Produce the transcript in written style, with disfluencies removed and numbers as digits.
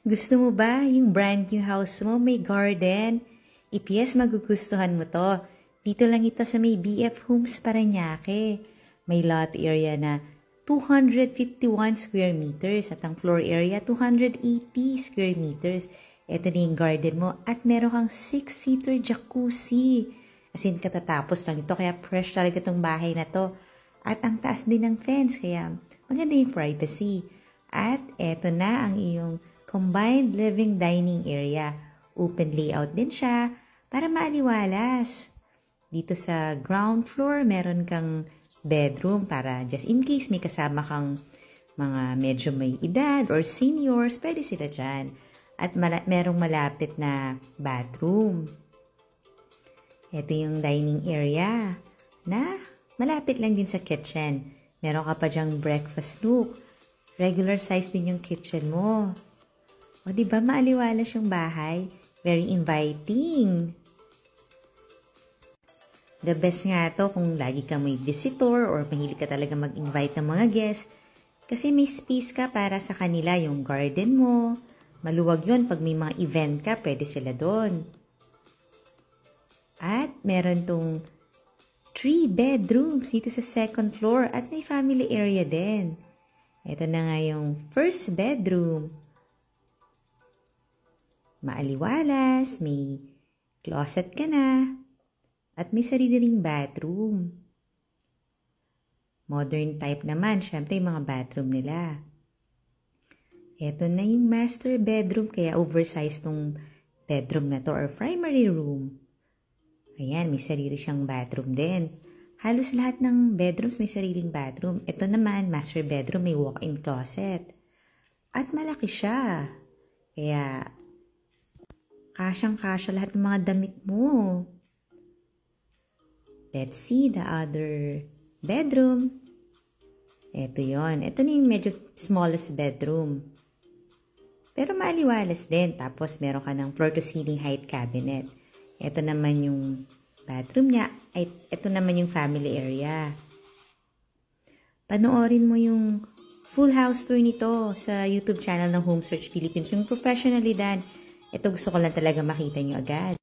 Gusto mo ba yung brand new house mo may garden? Ipiyes magugustuhan mo to. Dito lang ito sa may BF Homes Parañaque. May lot area na 251 square meters at ang floor area 280 square meters. Ito na yung garden mo at meron kang 6-seater jacuzzi. As in, katatapos lang ito kaya fresh talaga tong bahay na to. At ang taas din ng fence kaya maganda yung privacy. At eto na ang iyong combined living dining area. Open layout din siya para maaliwalas. Dito sa ground floor, meron kang bedroom para just in case may kasama kang mga medyo may edad or seniors, pwede sila dyan. At merong malapit na bathroom. Ito yung dining area na malapit lang din sa kitchen. Meron ka pa dyang breakfast nook. Regular size din yung kitchen mo. O, diba maaliwalas yung bahay? Very inviting. The best nga to kung lagi ka may visitor or mahilig ka talaga mag-invite ng mga guests. Kasi may space ka para sa kanila, yung garden mo. Maluwag yun pag may mga event ka, pwede sila doon. At meron tong 3 bedrooms dito sa second floor at may family area din. Ito na nga yung first bedroom. Maaliwalas, may closet ka na, at may sarili ring bathroom. Modern type naman, syempre yung mga bathroom nila. Ito na yung master bedroom, kaya oversized tong bedroom na to or primary room. Ayan, may sarili siyang bathroom din. Halos lahat ng bedrooms may sariling bathroom. Ito naman, master bedroom, may walk-in closet. At malaki siya. Kaya kasyang-kasya lahat ng mga damit mo. Let's see the other bedroom. Ito yon. Ito na yung medyo smallest bedroom. Pero maaliwalas din. Tapos meron ka ng floor-to-ceiling height cabinet. Ito naman yung bathroom niya. Ito naman yung family area. Panoorin mo yung full house tour nito sa YouTube channel ng Home Search Philippines. Yung professionally done. Ito gusto ko lang talaga makita nyo agad.